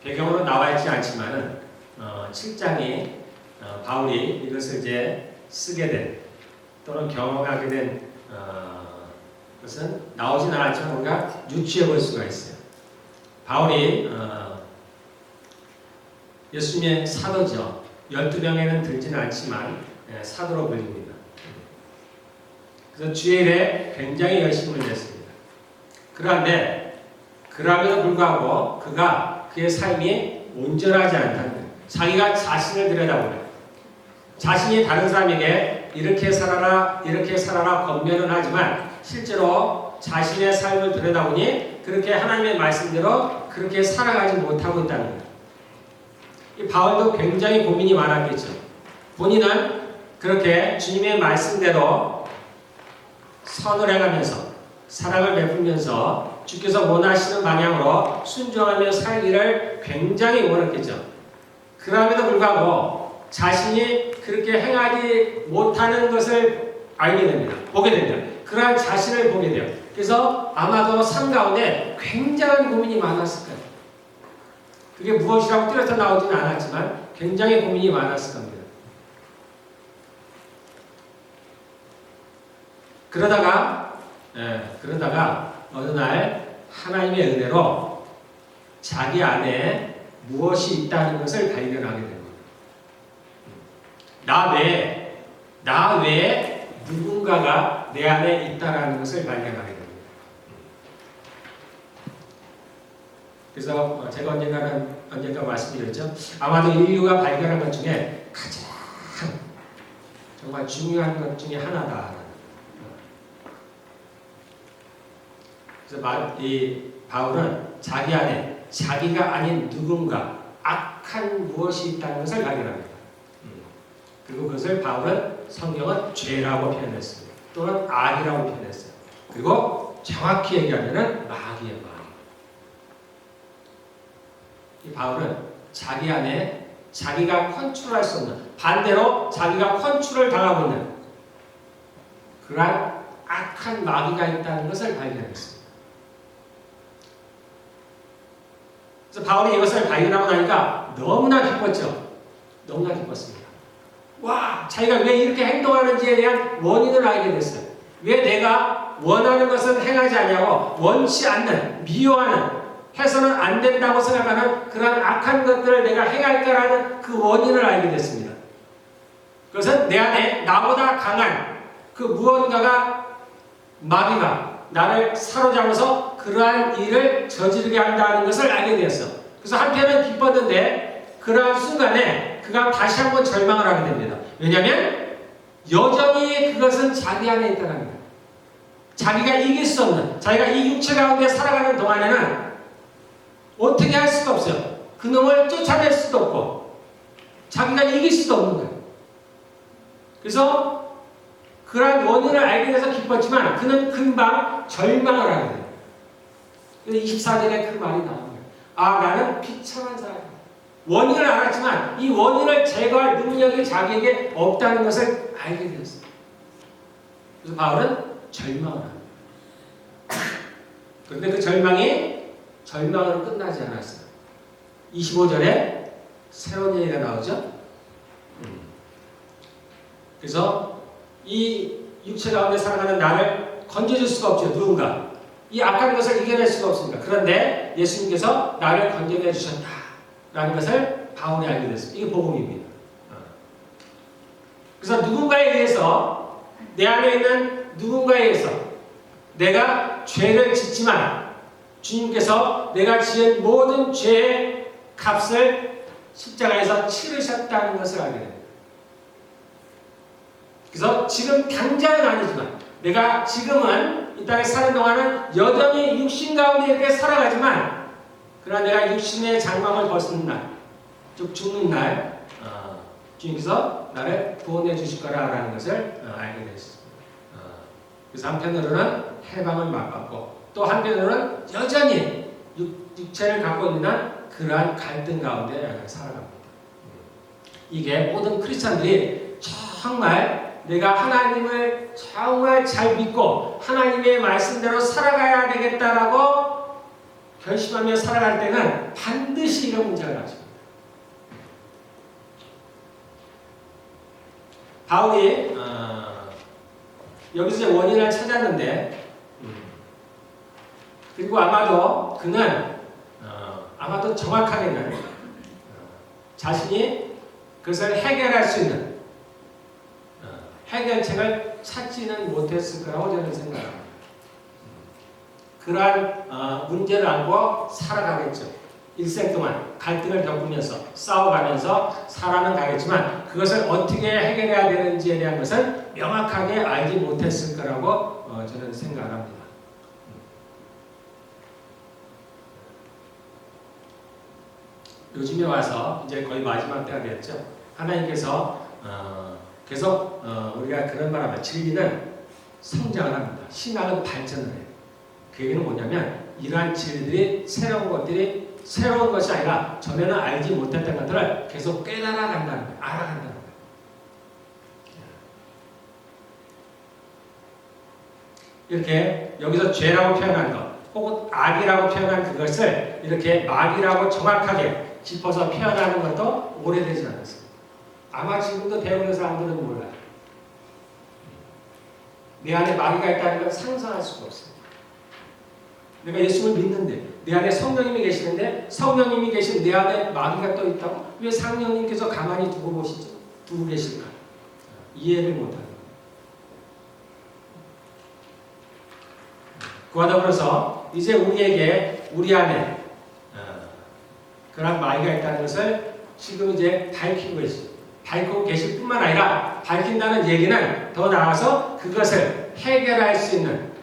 배경으로 나와 있지 않지만은 7장이 바울이 이것을 이제 쓰게 된 또는 경험하게 된 것은 나오진 않았지만 우리가 유추해 볼 수가 있어요. 바울이 예수님의 사도죠. 12명에는 들지는 않지만 사도로 불립니다. 그래서 주의 일에 굉장히 열심을 냈습니다. 그런데 그럼에도 불구하고 그의 삶이 온전하지 않다는 거예요. 자기가 자신을 들여다보면 자신이 다른 사람에게 이렇게 살아라 권면은 하지만 실제로 자신의 삶을 들여다보니 그렇게 하나님의 말씀대로 그렇게 살아가지 못하고 있다는 거예요. 이 바울도 굉장히 고민이 많았겠죠. 본인은 그렇게 주님의 말씀대로 선을 행하면서 사랑을 베풀면서 주께서 원하시는 방향으로 순종하며 살기를 굉장히 원했겠죠. 그럼에도 불구하고 자신이 그렇게 행하지 못하는 것을 알게 됩니다. 보게 됩니다. 그러한 자신을 보게 돼요. 그래서 아마도 삶 가운데 굉장한 고민이 많았을 거예요. 그게 무엇이라고 뚜렷이 나오지는 않았지만 굉장히 고민이 많았을 겁니다. 그러다가 어느 날 하나님의 은혜로 자기 안에 무엇이 있다는 것을 발견하게 됩니다. 나 외에 누군가가 내 안에 있다는 것을 발견하게 됩니다. 그래서 제가 언젠가 말씀드렸죠. 아마도 인류가 발견한 것 중에 가장 정말 중요한 것 중에 하나다. 그래서 이 바울은 자기 안에 자기가 아닌 누군가 악한 무엇이 있다는 것을 발견합니다. 그리고 그것을 바울은 성경은 죄라고 표현했습니다. 또는 악이라고 표현했어요. 그리고 정확히 얘기하면 마귀예요. 이 바울은 자기 안에 자기가 컨트롤할 수 없는, 반대로 자기가 컨트롤 당하고 있는 그러한 악한 마귀가 있다는 것을 발견했습니다. 그래서 바울이 이것을 발견하고 나니까 너무나 기뻤죠. 너무나 기뻤습니다. 와, 자기가 왜 이렇게 행동하는지에 대한 원인을 알게 됐어요. 왜 내가 원하는 것은 행하지 않냐고 원치 않는, 미워하는, 해서는 안 된다고 생각하는 그런 악한 것들을 내가 행할까라는 그 원인을 알게 됐습니다. 그것은 내 안에 나보다 강한 그 무언가가 마귀가 나를 사로잡아서 그러한 일을 저지르게 한다는 것을 알게 되었어. 그래서 한편은 기뻤는데 그러한 순간에 그가 다시 한번 절망을 하게 됩니다. 왜냐하면 여전히 그것은 자기 안에 있다는 거예요. 자기가 이길 수 없는, 자기가 이 육체 가운데 살아가는 동안에는 어떻게 할 수가 없어요. 그놈을 쫓아낼 수도 없고 자기가 이길 수도 없는 거예요. 그래서 그러한 원인을 알게 돼서 기뻤지만 그는 금방 절망을 하게 돼요. 24절에 그 말이 나오는 거예요. 아, 나는 비참한 사람이야. 원인을 알았지만 이 원인을 제거할 능력이 자기에게 없다는 것을 알게 되었어요. 그래서 바울은 절망을 합니다. 그런데 그 절망으로 끝나지 않았어요. 25절에 새로운 얘기가 나오죠. 그래서 이 육체 가운데 살아가는 나를 건져줄 수가 없죠. 누군가. 이 악한 것을 이겨낼 수가 없습니다. 그런데 예수님께서 나를 건져내 주셨다라는 것을 바울이 알게 됐습니다. 이게 복음입니다. 그래서 누군가에 의해서, 내 안에 있는 누군가에 의해서 내가 죄를 짓지만 주님께서 내가 지은 모든 죄의 값을 십자가에서 치르셨다는 것을 알게 됩니다. 그래서 지금 당장은 아니지만 내가 지금은 이 땅에 사는 동안은 여전히 육신 가운데 이렇게 살아가지만 그러나 내가 육신의 장막을 벗는 날, 즉 죽는 날 주님께서 나를 구원해 주실 거라는 것을 알게 됐습니다. 그래서 한편으로는 해방을 맛봤고 또 한편으로는 여전히 육체를 갖고 있는 그러한 갈등 가운데 살아갑니다. 이게 모든 크리스찬들이 정말 내가 하나님을 정말 잘 믿고 하나님의 말씀대로 살아가야 되겠다라고 결심하며 살아갈 때는 반드시 이런 문제가 나죠. 바울이 여기서 원인을 찾았는데, 그리고 아마도 그는 아마도 정확하게는 자신이 그것을 해결할 수 있는 해결책을 찾지는 못했을 거라고 저는 생각합니다. 그러한 문제를 안고 살아가겠죠. 일생 동안 갈등을 겪으면서 싸워가면서 살아는 가겠지만 그것을 어떻게 해결해야 되는지에 대한 것을 명확하게 알지 못했을 거라고 저는 생각합니다. 요즘에 와서 이제 거의 마지막 때가 됐죠. 하나님께서 계속 우리가 그런 말 하면 진리는 성장을 합니다. 신앙은 발전을 해요. 그 얘기는 뭐냐면 이러한 진리들이 새로운 것이 아니라 전에는 알지 못했던 것들을 계속 깨달아 간다는 거예요. 알아간다는 거예요. 이렇게 여기서 죄라고 표현한 것 혹은 악이라고 표현한 그것을 이렇게 막이라고 정확하게 짚어서 표현하는 것도 오래되지 않았습니다. 아마 지금도 대부분의 사람들은 몰라요. 내 안에 마귀가 있다는 걸 상상할 수가 없습니다. 내가 예수를 믿는데 내 안에 성령님이 계시는데 성령님이 계신 내 안에 마귀가 또 있다고? 왜 성령님께서 가만히 두고 계실까? 이해를 못하는 거예요. 그와 더불어서 이제 우리 안에 그런 마귀가 있다는 것을 지금 이제 밝히고 계십니다. 밝히고 계실 뿐만 아니라 밝힌다는 얘기는 더 나아가서 그것을 해결할 수 있는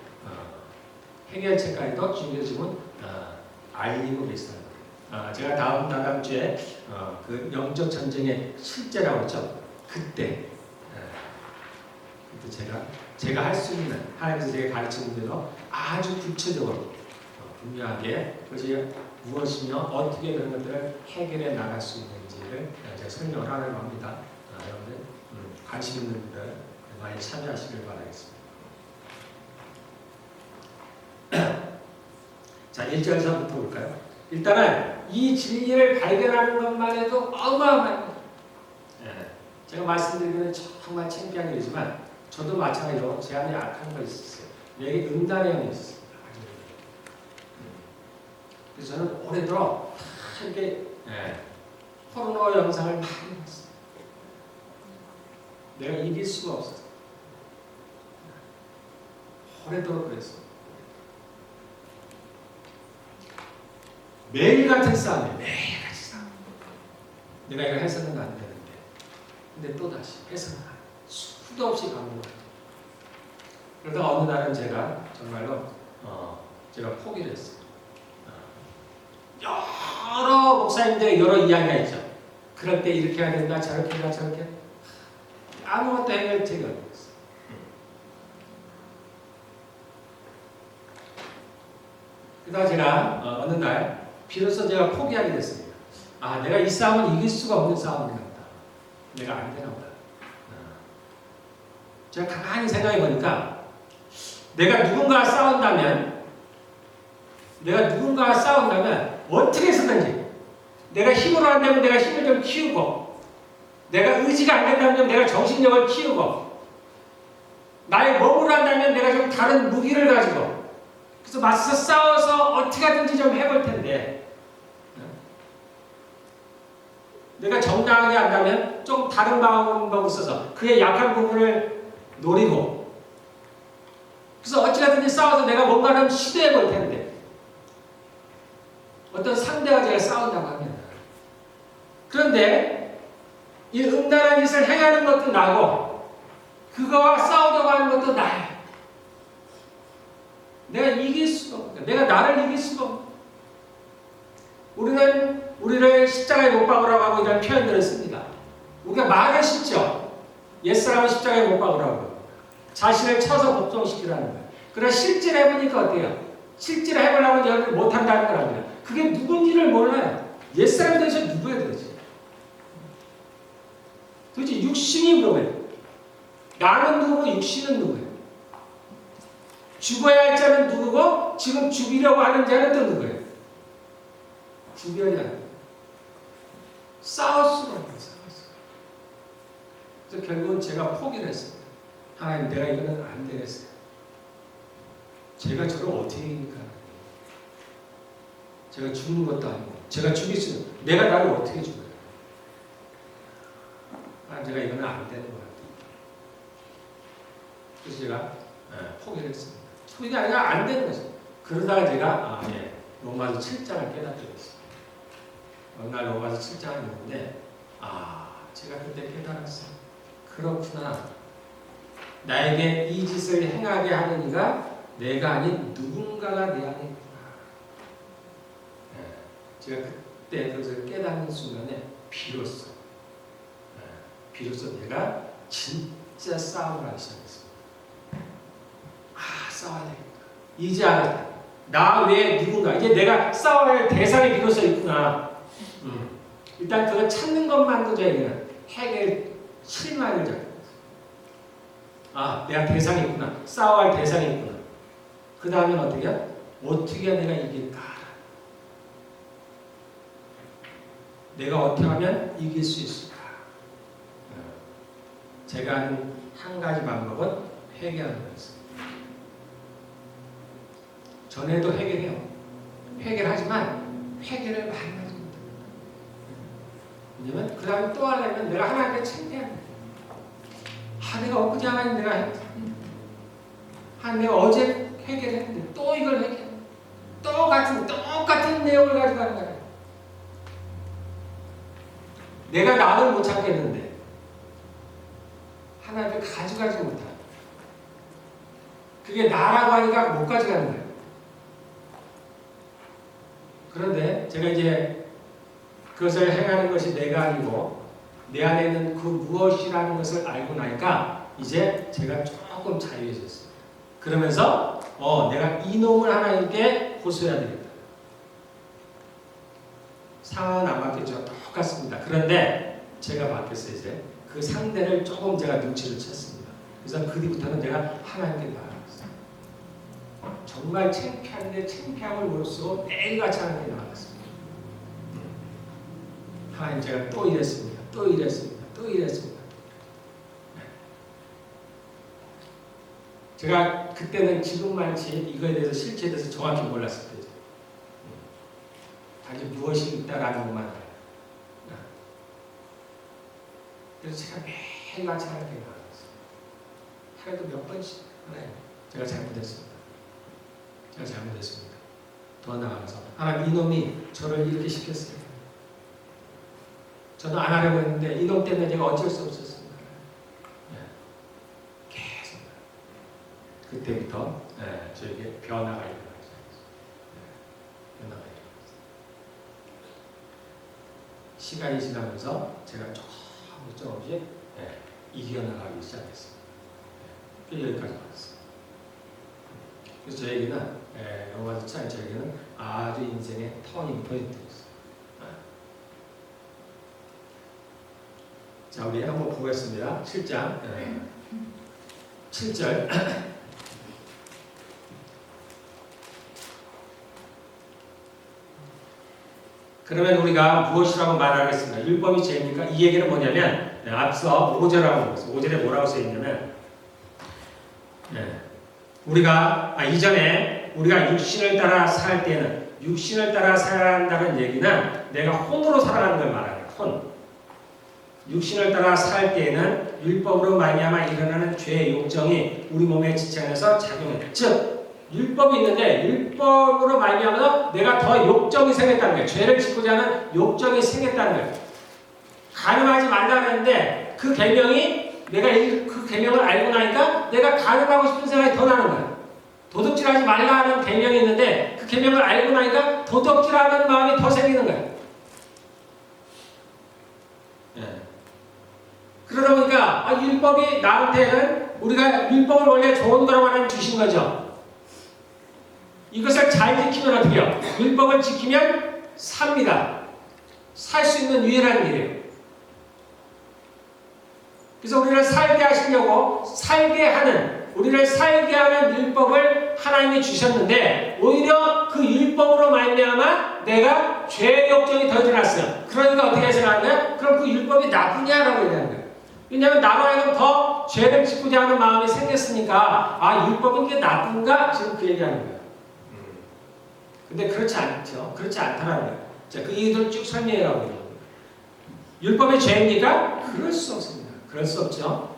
해결책까지도 지금 알리고 계시다는 거예요. 제가 다음 주에 그 영적 전쟁의 실제라고 했죠. 그때 제가 할 수 있는 하나님께서 제가 가르치는 대로 아주 구체적으로 분명하게 그것이 무엇이며 어떻게 그런 것들을 해결해 나갈 수 있는지를 제가 설명을 하려고 합니다. 여러분들 관심 있는 분들 많이 참여하시길 바라겠습니다. 자, 1절서부터 볼까요? 일단은 이 진리를 발견하는 것만 해도 어마어마합니다. 제가 말씀드리기는 정말 창피한 일이지만 저도 마찬가지로 제 안에 악한 거 있었어요. 여기 음란의 영이 있었습니다. 그래서 저는 오래도록 이렇게 포르노 영상을 많이 봤어요. 내가 이길 수가 없었어요. 오래도록 그랬어요. 매일 같은 싸움이에요. 매일 같이 싸움. 내가 이걸 해서는 안 되는데. 근데 또다시 해서는 안 돼. 수도 없이 반복해요. 그러다가 어느 날은 제가 정말로 제가 포기를 했어요. 여러 목사님들의 여러 이야기가 있죠. 그럴 때 이렇게 해야 된다, 저렇게 해야 저렇게. 아무것도 해결책이 없었어요. 그러다가 제가 어느 날 비로소 제가 포기하게 됐습니다. 내가 이 싸움을 이길 수가 없는 싸움인 것 같다. 내가 안 되나 보다. 제가 가만히 생각해 보니까 내가 누군가와 싸운다면 어떻게 해서든지 내가 힘으로 안 되면 내가 힘을 좀 키우고 내가 의지가 안 된다면 내가 정신력을 키우고 나의 몸으로 한다면 내가 좀 다른 무기를 가지고 그래서 맞서 싸워서 어떻게 하든지 좀 해볼 텐데 내가 정당하게 한다면 좀 다른 방법을 써서 그의 약한 부분을 노리고 그래서 어찌하든지 싸워서 내가 뭔가를 시도해 볼 텐데 어떤 상대와 제가 싸운다고 하면 그런데 이 음란한 짓을 행하는 것도 나고 그거와 싸우려고 하는 것도 나예요. 내가 이길 수가 없다. 내가 나를 이길 수가 없다. 우리는 우리를 십자가에 못 박으라고 하고 이런 표현들을 씁니다. 우리가 말을 쉽죠. 옛사람은 십자가에 못 박으라고 자신을 쳐서 복종시키라는 거예요. 그러나 실제로 해보니까 어때요? 실제로 해보려면 여러분 못한다는 거랍니다. 그게 누군지를 몰라요. 옛사람이 도대체 누구예요 도대체? 도대체 육신이 뭐예요? 나는 누구고 육신은 누구예요? 죽어야 할 자는 누구고 지금 죽이려고 하는 자는 또 누구예요? 구별이 안 돼요. 싸울 수가 없어요. 그래서 결국은 제가 포기를 했습니다. 하나님, 내가 이거는 안 되겠어요. 제가 저를 어떻게 이깁니까? 제가 죽는 것도 아니고, 제가 죽일 수 있는, 내가 나를 어떻게 죽어요? 제가 이거는 안 되는 것 같아요. 그래서 제가 포기를 했습니다. 포기가 아니라 안 되는 거죠. 그러다가 제가 로마서 7장을 깨닫게 됐어요. 어느 날 로마서 7장을 읽는데 제가 그때 깨달았어요. 그렇구나. 나에게 이 짓을 행하게 하는 이가 내가 아닌 누군가가 내 안에 있구나. 제가 그때 그것을 깨닫는 순간에 비로소 내가 진짜 싸움을 하기 시작했습니다. 싸워야 되겠다. 이제 알았다. 나 외에 누군가. 이제 내가 싸워야 할 대상이 비로소 있구나. 일단 그걸 찾는 것만도 저에게는 해결 실마리를 잡고 내가 대상이 있구나. 싸워야 할 대상이 있구나. 그 다음엔 어떻게 내가 이길까? 내가 어떻게 하면 이길 수 있을까? 제가 하는 한 가지 방법은 회개하는 거였어요. 전에도 회개해요. 회개하지만 회개를 많이 하지 못합니다. 왜냐면 그 다음에 또 하려면 내가 하나님께 창피합니다. 내가 엊그제 하나님 내가 했다. 내가 어제 회개를 했는데 또 이걸 회개해. 똑같은 내용을 가지고 하는 거예요. 내가 나를 못 찾겠는데 하나님을 가져가지 못하는. 그게 나라고 하니까 못 가져가는 거예요. 그런데 제가 이제 그것을 행하는 것이 내가 아니고 내 안에 있는 그 무엇이라는 것을 알고 나니까 이제 제가 조금 자유해졌어요. 그러면서 내가 이놈을 하나님께 호소해야 되겠다. 상황은 안 바뀌었죠. 똑같습니다. 그런데 제가 바뀌었어요. 이제 그 상대를 조금 제가 눈치를 챘습니다. 그래서 그 뒤부터는 내가 하나님께 나아갔어요. 정말 창피한데 창피함을 무릅쓰고 매일같이 하나님께 나아갔습니다. 하나님, 제가 또 이랬습니다. 제가 그때는 지금만치 이거에 대해서 실체에 대해서 정확히 몰랐을 때죠. 단지 무엇이 있다라는 것만 알아요. 그래서 제가 매일같이 하나님께 나아갔어요. 하루에도 몇 번씩 하나님, 제가 잘못했습니다. 더 나아가서 하나님, 이놈이 저를 이렇게 시켰어요. 저는 안 하려고 했는데 이놈 때문에 제가 어쩔 수 없었습니다. 계속 그때부터 저에게 변화가 일어나기 시작했어요. 시간이 지나면서 제가 조금씩 이겨나가기 시작했습니다. 여기까지 왔어요. 그래서 저에게는 로마서 7장 저에게는 아주 인생의 터닝 포인트였어요. 자, 우리 한번 보겠습니다. 7장 7절. 그러면 우리가 무엇이라고 말하겠습니까? 율법이 죄입니까? 이 얘기는 뭐냐면 앞서 5절하고 보겠습니다. 5절에 뭐라고 써있냐면 우리가 이전에 우리가 육신을 따라 살 때는 육신을 따라 살아야 한다는 얘기는 내가 혼으로 살아가는 걸 말하는 혼. 육신을 따라 살 때에는 율법으로 말미암아 일어나는 죄의 욕정이 우리 몸에 지체하면서 작용해. 즉 율법이 있는데 율법으로 말미암아서 내가 더 욕정이 생겼다는 거예요. 죄를 짓고자 하는 욕정이 생겼다는 거예요. 간음하지 말라고 했는데 그 계명이 내가 그 계명을 알고 나니까 내가 간음하고 싶은 생각이 더 나는 거예요. 도둑질하지 말라 하는 계명이 있는데 그 계명을 알고 나니까 도둑질하는 마음이 더 생기는 거예요. 그러다 보니까 율법이 나한테는 우리가 율법을 원래 좋은 거라고 하나님 주신 거죠. 이것을 잘 지키면 어떻게 해요? 율법을 지키면 삽니다. 살 수 있는 유일한 길이에요. 그래서 우리를 살게 하시려고 우리를 살게 하는 율법을 하나님이 주셨는데 오히려 그 율법으로 말미암아 내가 죄의 욕정이 더 일어났어요. 그러니까 어떻게 생각하는 거예요? 그럼 그 율법이 나쁘냐라고 얘기하는 거예요. 왜냐하면 나로 하여금 더 죄를 짓고자 하는 마음이 생겼으니까 아 율법은 이게 나쁜가? 지금 그 얘기하는 거예요. 근데 그렇지 않죠. 그렇지 않다는 거예요. 자, 그 이유들을 쭉 설명해 가고요. 율법의 죄입니까? 그럴 수 없습니다. 그럴 수 없죠.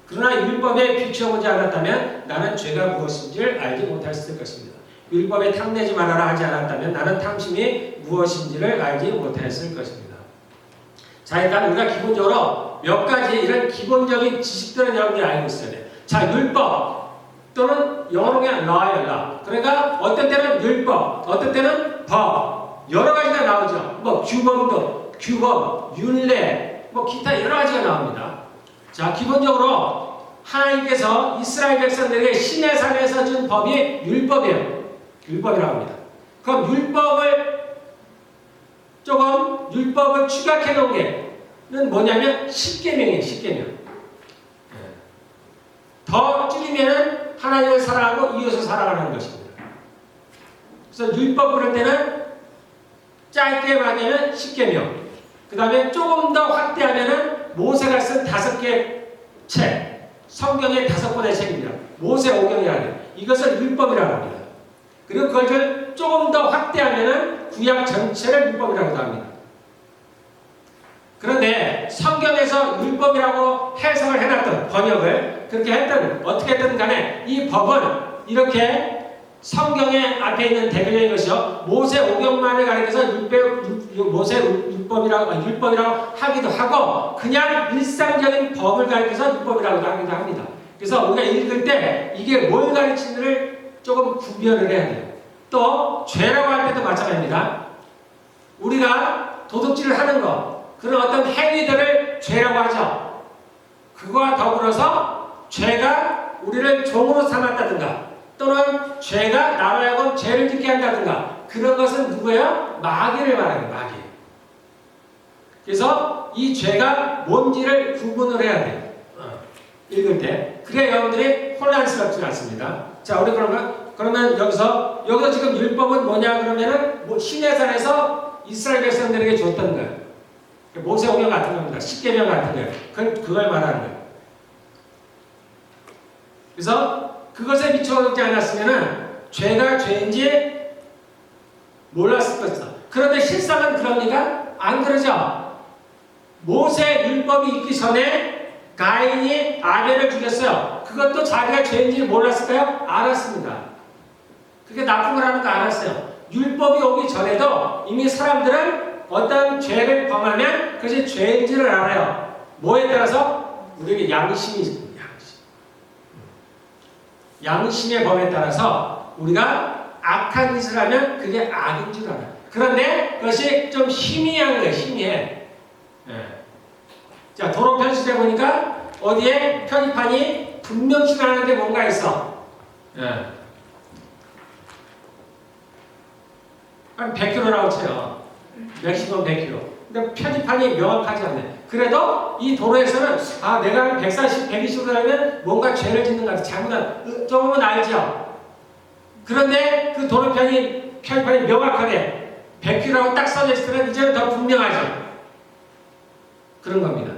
그러나 율법에 비추어보지 않았다면 나는 죄가 무엇인지를 알지 못했을 것입니다. 율법에 탐내지 말아라 하지 않았다면 나는 탐심이 무엇인지를 알지 못했을 것입니다. 자, 일단 우리가 기본적으로 몇 가지 이런 기본적인 지식들은 여러분들이 알고 있어야 돼요. 자, 율법 또는 영어로 그냥 law예요. 그러니까 어떤 때는 율법, 어떤 때는 법, 여러 가지가 나오죠. 뭐 규범도, 규범, 율례, 뭐 기타 여러 가지가 나옵니다. 자, 기본적으로 하나님께서 이스라엘 백성들에게 시내산에서 준 법이 율법이에요. 율법이라고 합니다. 그럼 율법을 추각해 놓은 게는 뭐냐면 십계명이에요. 십계명. 더 줄이면은 하나님을 사랑하고 이웃을 사랑하는 것입니다. 그래서 율법 그럴 때는 짧게 말하면 십계명. 그 다음에 조금 더 확대하면은 모세가 쓴 5개 책, 성경의 5권의 책입니다. 모세오경이라는 거예요. 이것을 율법이라고 합니다. 그리고 그것을 조금 더 확대하면은 구약 전체를 율법이라고 합니다. 그런데 성경에서 율법이라고 해석을 해놨던 번역을 그렇게 했던 어떻게 했든 간에 이 법은 이렇게 성경의 앞에 있는 대표적인 것이요 모세오경만을 가리켜서 율법이라고 하기도 하고 그냥 일상적인 법을 가리켜서 율법이라고 하기도 합니다. 그래서 우리가 읽을 때 이게 뭘 가르치는지를 조금 구별을 해야 돼요. 또 죄라고 할 때도 마찬가지입니다. 우리가 도둑질을 하는 것 그런 어떤 행위들을 죄라고 하죠. 그거와 더불어서 죄가 우리를 종으로 삼았다든가 또는 죄가 나로 하여금 죄를 짓게 한다든가 그런 것은 누구예요? 마귀를 말하는 마귀. 그래서 이 죄가 뭔지를 구분을 해야 돼요. 읽을 때. 그래야 여러분들이 혼란스럽지 않습니다. 자, 우리 그러면 여기서 지금 율법은 뭐냐 그러면은 시내산에서 이스라엘 백성들에게 줬던 거예요. 모세오경 같은 겁니다. 십계명 같은 거예요. 그걸 말하는 거예요. 그래서 그것에 비춰오지 않았으면은 죄가 죄인지 몰랐을 것이다. 그런데 실상은 그럽니까? 안 그러죠. 모세 율법이 있기 전에 가인이 아벨을 죽였어요. 그것도 자기가 죄인지 몰랐을까요? 알았습니다. 그게 나쁜 거라는 거 알았어요. 율법이 오기 전에도 이미 사람들은 어떤 죄를 범하면 그것이 죄인지를 알아요. 뭐에 따라서? 우리에게 양심이 있습니다. 양심의 법에 따라서 우리가 악한 짓을 하면 그게 악인 줄 알아요. 그런데 그것이 좀 희미한 거예요. 희미해. 자, 도로 편집해 보니까 어디에 표지판이 분명치 않은데 뭔가 있어. 한 100km라고 쳐요. 맥시멈 100km. 근데 표지판이 명확하지 않네. 그래도 이 도로에서는 내가 한 140, 120으로 가면 뭔가 죄를 짓는 것 같아. 잘못한 조금은 알죠. 그런데 그 도로편이 표지판이 명확하게 100km라고 딱 써져 있을 때는 이제는 더 분명하죠. 그런 겁니다.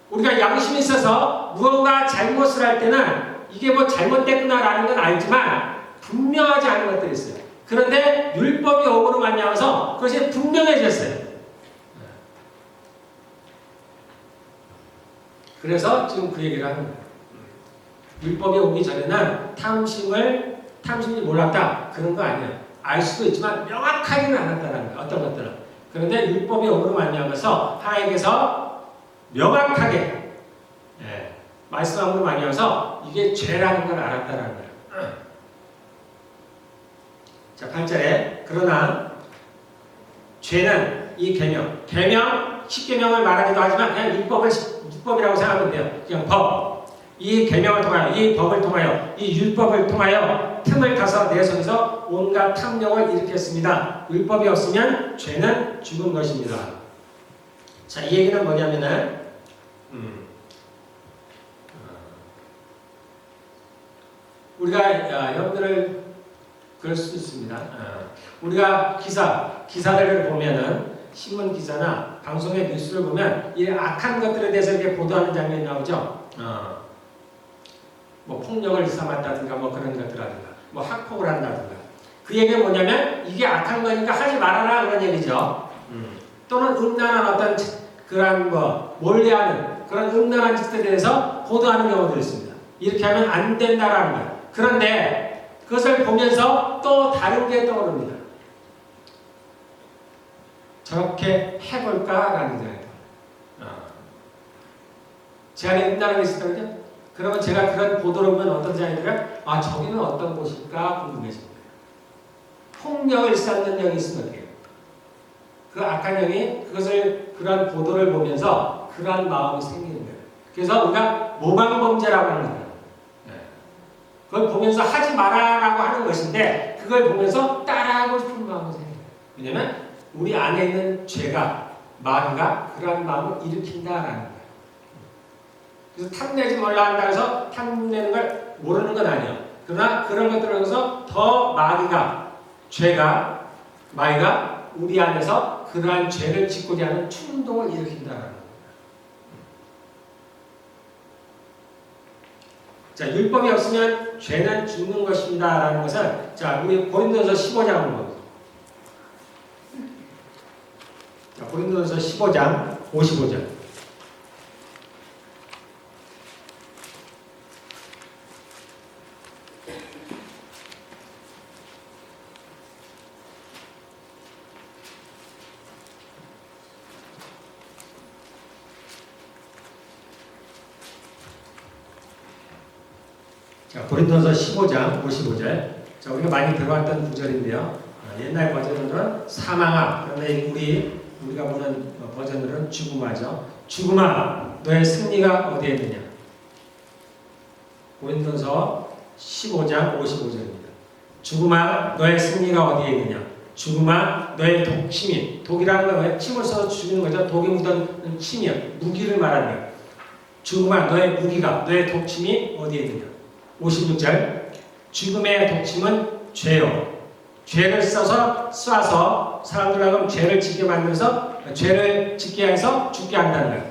우리가 양심이 있어서 무언가 잘못을 할 때는 이게 뭐 잘못됐구나라는 건 알지만 분명하지 않은 것들이 있어요. 그런데 율법이 오므로 말미암아서 그것이 분명해졌어요. 그래서 지금 그 얘기를 하는 거예요. 율법이 오기 전에는 탐심이 몰랐다. 그런 거 아니에요. 알 수도 있지만 명확하지는 않았다는 거예요. 어떤 것들은. 그런데 율법이 오므로 말미암아서 하나님께서 명확하게 말씀함으로 말미암아서 이게 죄라는 걸 알았다는 거예요. 자, 8절에 그러나 죄는 이 계명 10계명을 말하기도 하지만 그냥 율법이라고 생각하면 돼요. 그냥 법. 이 계명을 통하여, 이 법을 통하여, 이 율법을 통하여 틈을 타서 내 손에서 온갖 탐욕을 일으켰습니다. 율법이 없으면 죄는 죽은 것입니다. 자, 이 얘기는 뭐냐면은 우리가 여러분들 그럴 수 있습니다. 우리가 기사들을 보면은 신문 기사나 방송의 뉴스를 보면 이 악한 것들에 대해서 이렇게 보도하는 장면이 나오죠. 뭐 폭력을 일삼았다든가 뭐 그런 것들하든가 뭐 학폭을 한다든가 그 얘기가 뭐냐면 이게 악한 거니까 하지 말아라 그런 얘기죠. 또는 음란한 어떤 그런 뭐 몰래하는 그런 음란한 짓에 대해서 보도하는 경우도 있습니다. 이렇게 하면 안 된다라는 거예요. 그런데 그것을 보면서 또 다른 게 떠오릅니다. 저렇게 해볼까라는 생각이 들어요. 제 안에 음란한 게 있었다고요? 그러면 제가 그런 보도를 보면 어떤 생각이 들어요? 아, 저기는 어떤 곳일까 궁금해집니다. 폭력을 일삼는 영이 있으면 어때요? 그 악한 영이 그런 보도를 보면서 그런 마음이 생기는 거예요. 그래서 우리가 모방범죄라고 하는 거예요. 그걸 보면서 하지 마라라고 하는 것인데 그걸 보면서 따라하고 싶은 마음이 생겨요. 왜냐면 우리 안에 있는 죄가 마귀가 그런 마음을 일으킨다라는 거예요. 그래서 탐내지 말라 한다 해서 탐내는 걸 모르는 건 아니에요. 그러나 그런 것들을 통해서 더 마귀가 우리 안에서 그러한 죄를 짓고자 하는 충동을 일으킨다라는 거예요. 자, 율법이 없으면 죄는 죽는 것입니다라는 것은 자, 우리 고린도서 15장을 보세요. 자, 고린도서 15장 55절. 자, 고린도서 15장 55절. 자, 우리가 많이 들어왔던 구절인데요. 옛날 버전으로는 사망아, 그런데 우리가 보는 버전으로는 죽음아죠. 죽음아, 너의 승리가 어디에 있느냐? 고린도서 15장 55절입니다. 죽음아, 너의 승리가 어디에 있느냐? 죽음아, 너의 독침이, 독이라는 건 침을 써서 죽이는 거죠. 독이 묻은 침이요. 무기를 말하는 거예요. 죽음아, 너의 무기가, 너의 독침이 어디에 있느냐? 56절. 죽음의 독침은 죄요. 죄를 쏴서 사람들하고 죄를 짓게 만들어서 죄를 짓게 해서 죽게 한다는 거예요.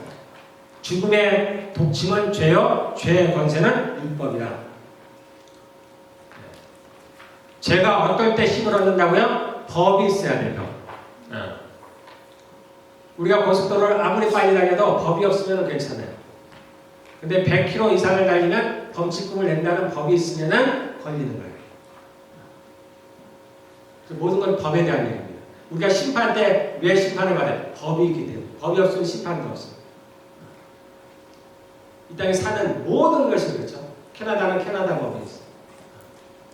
죽음의 독침은 죄요. 죄의 권세는 율법이다. 죄가 어떨 때 힘을 얻는다고요? 법이 있어야 돼요. 우리가 고속도로를 아무리 빨리 달려도 법이 없으면 괜찮아요. 근데 100km 이상을 달리면 범칙금을 낸다는 법이 있으면 걸리는 거예요. 모든 건 법에 대한 얘기입니다. 우리가 심판 때 왜 심판을 받아요? 법이 있기 때문에. 법이 없으면 심판도 없어요. 이 땅에 사는 모든 것이 그렇죠. 캐나다는 캐나다 법이 있어요.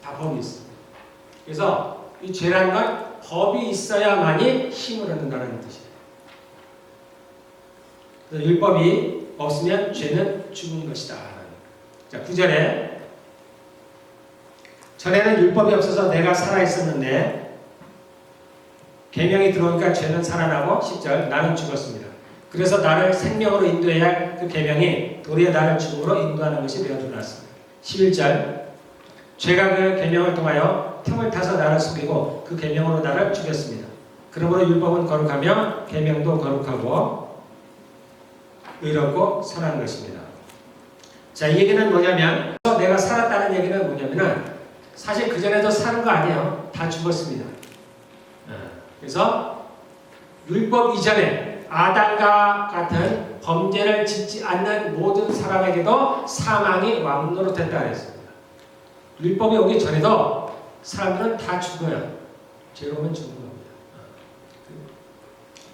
다 법이 있어요. 그래서 이 죄라는 건 법이 있어야만이 힘을 얻는다는 뜻이에요. 그래서 율법이 없으면 죄는 죽은 것이다. 자, 9절에 전에는 율법이 없어서 내가 살아있었는데 계명이 들어오니까 죄는 살아나고 10절 나는 죽었습니다. 그래서 나를 생명으로 인도해야 할 그 계명이 도리어 나를 죽음으로 인도하는 것이 되어 드러났습니다. 11절 죄가 그 계명을 통하여 틈을 타서 나를 속이고 그 계명으로 나를 죽였습니다. 그러므로 율법은 거룩하며 계명도 거룩하고 의롭고 선한 것입니다. 자, 이 얘기는 뭐냐면 내가 살았다는 얘기는 뭐냐면은 사실 그전에도 사는 거 아니에요. 다 죽었습니다. 그래서 율법 이전에 아담과 같은 범죄를 짓지 않는 모든 사람에게도 사망이 왕노릇했다 그랬습니다. 율법이 오기 전에도 사람들은 다 죽어요. 죄로 오면 죽는 겁니다.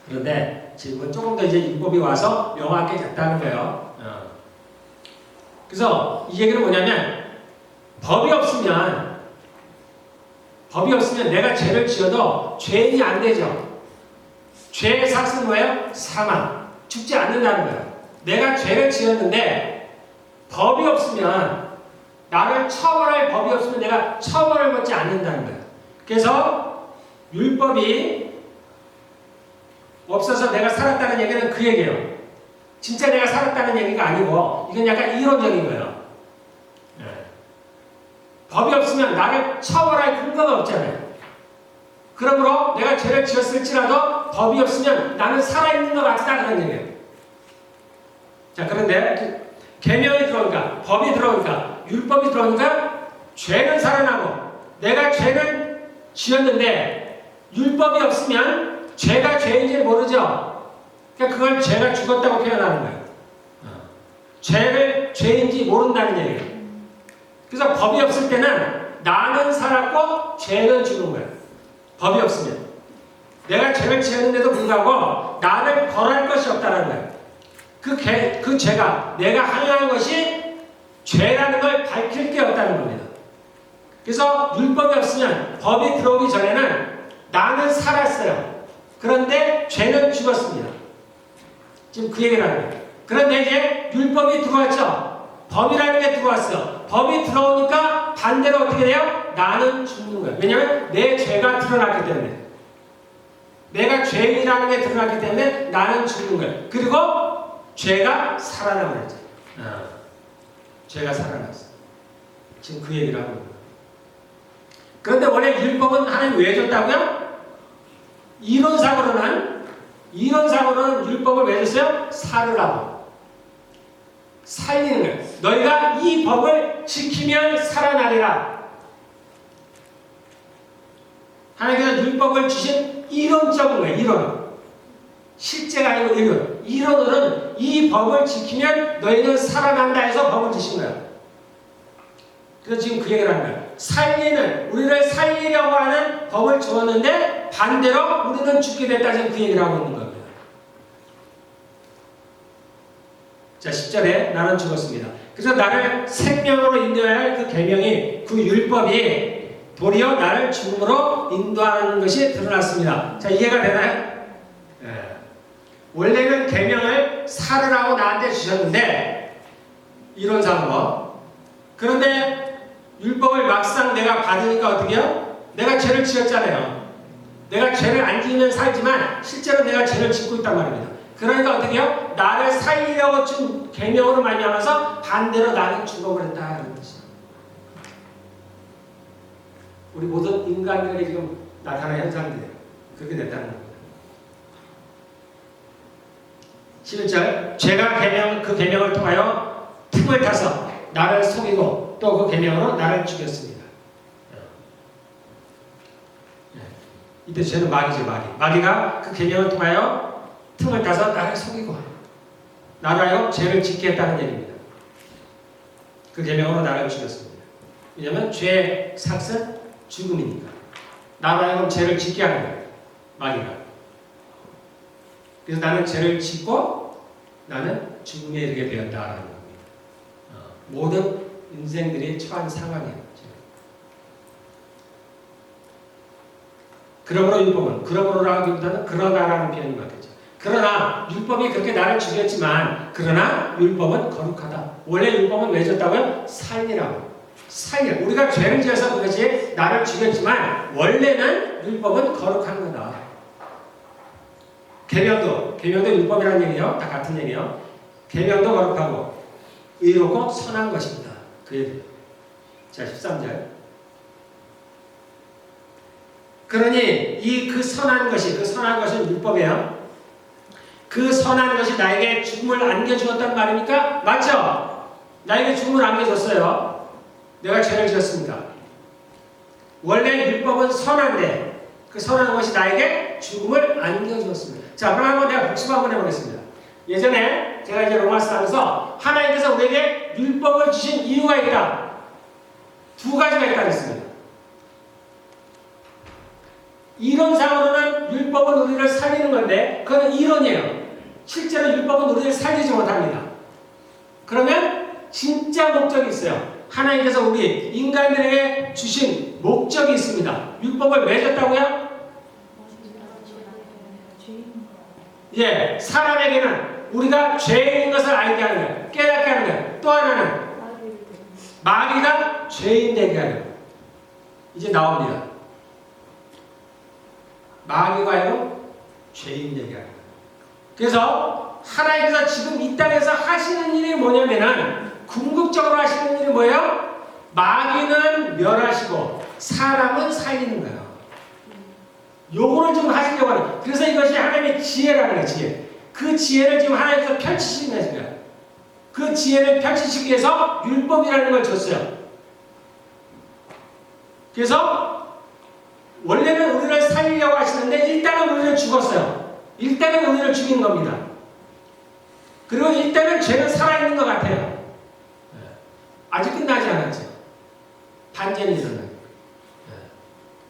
그런데 지금은 조금 더 이제 율법이 와서 명확해졌다는 거예요. 그래서 이 얘기는 뭐냐면 법이 없으면 내가 죄를 지어도 죄인이 안 되죠. 죄의 삭은 뭐예요? 사망. 죽지 않는다는 거예요. 내가 죄를 지었는데 법이 없으면 나를 처벌할 법이 없으면 내가 처벌을 받지 않는다는 거예요. 그래서 율법이 없어서 내가 살았다는 얘기는 그 얘기예요. 진짜 내가 살았다는 얘기가 아니고 이건 약간 이론적인 거예요. 법이 없으면 나를 처벌할 근거가 없잖아요. 그러므로 내가 죄를 지었을지라도 법이 없으면 나는 살아있는 것 같다 그런 얘기예요. 자, 그런데 계명이 들어오니까, 법이 들어오니까, 율법이 들어오니까 죄는 살아나고 내가 죄를 지었는데 율법이 없으면 죄가 죄인지 모르죠. 그러니까 그걸 죄가 죽었다고 표현하는 거예요. 죄를 죄인지 모른다는 얘기예요. 그래서 법이 없을 때는 나는 살았고 죄는 죽은 거예요. 법이 없으면 내가 죄를 지었는데도 불구하고 나를 벌할 것이 없다는 거예요. 그 죄가 내가 행한 것이 죄라는 걸 밝힐 게 없다는 겁니다. 그래서 율법이 없으면 법이 들어오기 전에는 나는 살았어요. 그런데 죄는 죽었습니다. 지금 그 얘기를 하는 거예요. 그런데 이제 율법이 들어왔죠. 법이라는 게 들어왔어. 법이 들어오니까 반대로 어떻게 돼요? 나는 죽는 거예요. 왜냐하면 내 죄가 드러났기 때문에. 내가 죄인이라는 게 드러났기 때문에 나는 죽는 거예요. 그리고 죄가 살아나버렸죠. 죄가 살아났어. 지금 그 얘기를 하는 거예요. 그런데 원래 율법은 하나님 왜 줬다고요? 이론상으로는 율법을 왜 줬어요? 살으라고. 살리는 거예요. 너희가 이 법을 지키면 살아나리라. 하나님께서 율법을 주신 이론적인 거예요. 이론. 실제가 아니고 이론. 이론으로는 이 법을 지키면 너희는 살아난다 해서 법을 주신 거예요. 그래서 지금 그 얘기를 하는 거예요. 우리를 살리려고 하는 법을 주었는데 반대로 우리는 죽게 됐다. 지금 그 얘기를 하고 있는 겁니다. 자, 10절에 나는 죽었습니다. 그래서 나를 생명으로 인도해야 할 그 계명이, 그 율법이 도리어 나를 죽음으로 인도하는 것이 드러났습니다. 자, 이해가 되나요? 예. 원래는 계명을 살으라고 나한테 주셨는데 이론상으로. 그런데 율법을 막상 내가 받으니까 어떻게 해요? 내가 죄를 지었잖아요. 내가 죄를 안 지으면 살지만 실제로 내가 죄를 짓고 있단 말입니다. 그러니까 어떻게 해요? 나를 살리려고 준 계명으로 말미암아서 반대로 나는 죽어버렸다는 것이죠. 우리 모든 인간들이 지금 나타나는 현상들이에요. 그렇게 됐다는 겁니다. 11절 죄가 그 계명을 통하여 틈을 타서 나를 속이고 또 그 계명으로 나를 죽였습니다. 이때 죄는 마귀죠. 마귀가 그 계명을 통하여 틈을 타서 나를 속이고 나로 하여금 죄를 짓게 했다는 얘기입니다. 그 계명으로 나를 죽였습니다. 왜냐하면 죄의 삭은 죽음이니까. 나로 하여금 죄를 짓게 하는 거예요. 마귀가. 그래서 나는 죄를 짓고 나는 죽음에 이르게 되었다라는 겁니다. 모든 인생들이 처한 상황이에요. 그러므로 율법은, 그러므로라기보다는 그러나라는 표현인 것 같죠. 그러나 율법이 그렇게 나를 죽였지만 그러나 율법은 거룩하다. 원래 율법은 왜 줬다고요? 살리라고. 우리가 죄를 지어서 그것이 나를 죽였지만 원래는 율법은 거룩한 거다. 계명도 율법이라는 얘기요. 다 같은 얘기요. 계명도 거룩하고 의롭고 선한 것입니다. 그 얘기예요. 자, 13절. 그러니 그 선한 것은 율법이에요. 그 선한 것이 나에게 죽음을 안겨주었단 말입니까? 맞죠? 나에게 죽음을 안겨줬어요. 내가 죄를 지었습니다. 원래 율법은 선한데 그 선한 것이 나에게 죽음을 안겨주었습니다. 자, 그럼 한번 내가 복습 한번 해보겠습니다. 예전에 제가 이제 로마서 하면서 하나님께서 우리에게 율법을 주신 이유가 있다. 두 가지가 있다 그랬습니다. 이론상으로는 율법은 우리를 살리는 건데 그건 이론이에요. 실제로 율법은 우리를 살리지 못합니다. 그러면 진짜 목적이 있어요. 하나님께서 우리 인간들에게 주신 목적이 있습니다. 율법을 왜 줬다고요? 예, 사람에게는 우리가 죄인인 것을 알게 하는 거예요. 깨닫게 하는 거예요. 또 하나는 마귀가 죄인 되게 하는 거예요. 이제 나옵니다. 마귀가 아니고 죄인 되게 하는 거예요. 그래서 하나님께서 지금 이 땅에서 하시는 일이 뭐냐면은 궁극적으로 하시는 일이 뭐예요? 마귀는 멸하시고 사람은 살리는 거예요. 요거를 좀 하시려고 하는 거예요. 그래서 이것이 하나님의 지혜라는 거예요. 지혜. 그 지혜를 지금 하나님께서 펼치시는 거예요. 그 지혜를 펼치시기 위해서 율법이라는 걸 줬어요. 그래서 원래는 우리를 살리려고 하시는데 일단은 우리를 죽었어요. 일단은 우리를 죽이는 겁니다. 그리고 일단은 죄는 살아있는 것 같아요. 아직 끝나지 않았죠. 반전이 일어나요.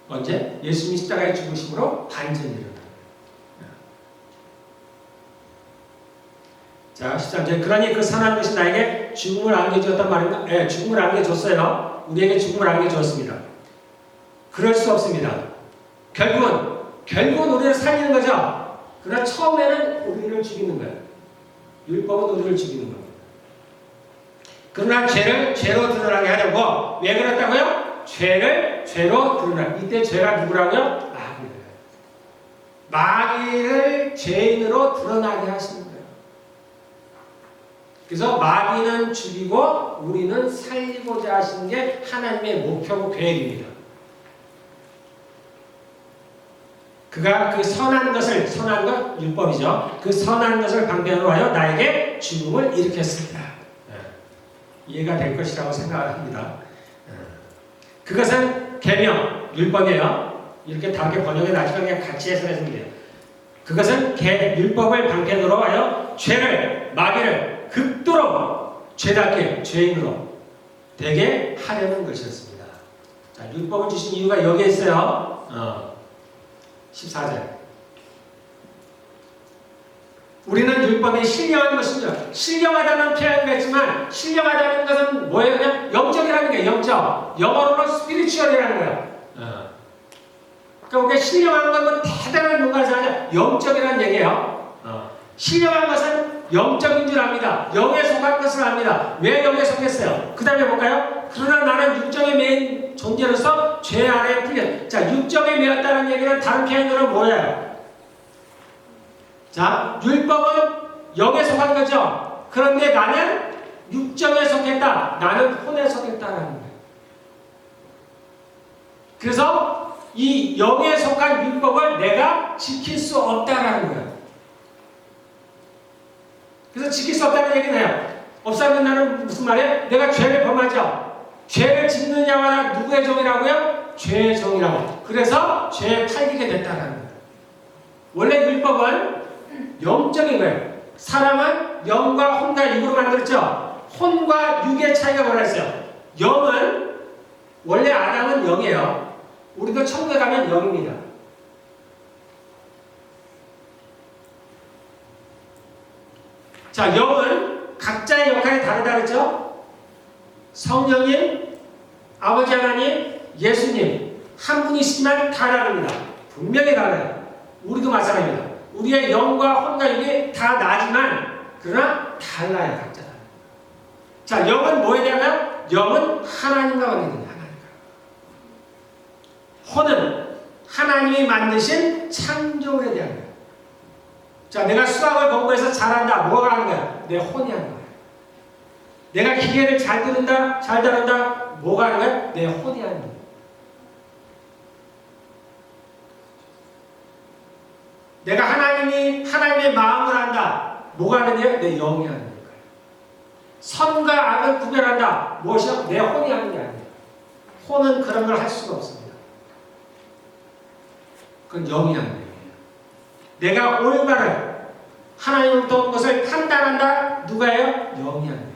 언제? 예수님이 십자가에 죽으심으로 반전이 일어나요. 자, 13절. 그러니 그 선한 것이 나에게 죽음을 안겨주었단 말인가? 예, 죽음을 안겨줬어요. 우리에게 죽음을 안겨주었습니다. 그럴 수 없습니다. 결국은 우리를 살리는 거죠. 그러나 처음에는 우리를 죽이는 거예요. 율법은 우리를 죽이는 겁니다. 그러나 죄를 죄로 드러나게 하려고 왜 그랬다고요? 죄를 죄로 드러나게. 이때 죄가 누구라고요? 마귀를 죄인으로 드러나게 하시는 거예요. 그래서 마귀는 죽이고 우리는 살리고자 하시는 게 하나님의 목표고 계획입니다. 그가 그 선한 것, 율법이죠. 그 선한 것을 방편으로 하여 나에게 죽음을 일으켰습니다. 이해가 될 것이라고 생각을 합니다. 그것은 계명, 율법이에요. 이렇게 다르게 번역해 놔지만 그냥 같이 해석해서 돼요. 그것은 율법을 방편으로 하여 죄를, 마귀를 극도로 죄답게, 죄인으로 되게 하려는 것이었습니다. 자, 율법을 주신 이유가 여기에 있어요. 14절. 우리는 율법이 신령한 것입니다. 신령하다는 표현을 했지만 신령하다는 것은 뭐예요? 그냥 영적이라는 게 영적. 영어로는 스피리추얼이라는 거예요. 그러니까 우리가 신령한 건 대단한 뭔가를 아니라 영적이라는 얘기예요. 신령한 것은 영적인 줄 압니다. 영에 속한 것을 압니다. 왜 영에 속했어요? 그 다음에 볼까요? 그러나 나는 육정에 매인 존재로서 죄 아래에 풀려. 자, 육정에 매였다는 얘기는 다른 표현으로 뭐예요? 자, 율법은 영에 속한 거죠. 그런데 나는 육정에 속했다. 나는 혼에 속했다라는 거예요. 그래서 이 영에 속한 율법을 내가 지킬 수 없다라는 거예요. 그래서 지킬 수 없다는 얘기는 해요. 없다면 나는 무슨 말이에요? 내가 죄를 범하죠. 죄를 짓는 자가 누구의 종이라고요? 죄의 종이라고. 그래서 죄에 팔리게 됐다라는 거예요. 원래 율법은 영적인 거예요. 사람은 영과 혼과 육으로 만들었죠. 혼과 육의 차이가 뭐라 했어요? 영은 원래 아담은 영이에요. 우리도 천국에 가면 영입니다. 자, 영은 각자의 역할이 다르다 그랬죠? 성령님, 아버지 하나님, 예수님 한 분이시지만 다 다릅니다. 분명히 달라요. 우리도 마찬가지입니다. 우리의 영과 혼과 육이 다 나지만 그러나 달라요. 각자. 자, 영은 뭐에 대하면? 영은 하나님과 관계됩니다. 혼은 하나님이 만드신 창조물에 대한 거예요. 자, 내가 수학을 공부해서 잘한다. 뭐가 하는 거야? 내 혼이 하는 거야. 내가 기계를 잘 다룬다. 뭐가 하는 거야? 내 혼이 하는 거야. 내가 하나님의 마음을 안다. 뭐가 하는 거야? 내 영이 하는 거야. 선과 악을 구별한다. 무엇이요? 내 혼이 하는 게 아니에요. 혼은 그런 걸 할 수가 없습니다. 그건 영이 하는 거예요. 내가 올바른 하나님으로부터 온 것을 판단한다. 누가 해요? 영이 하는 거예요.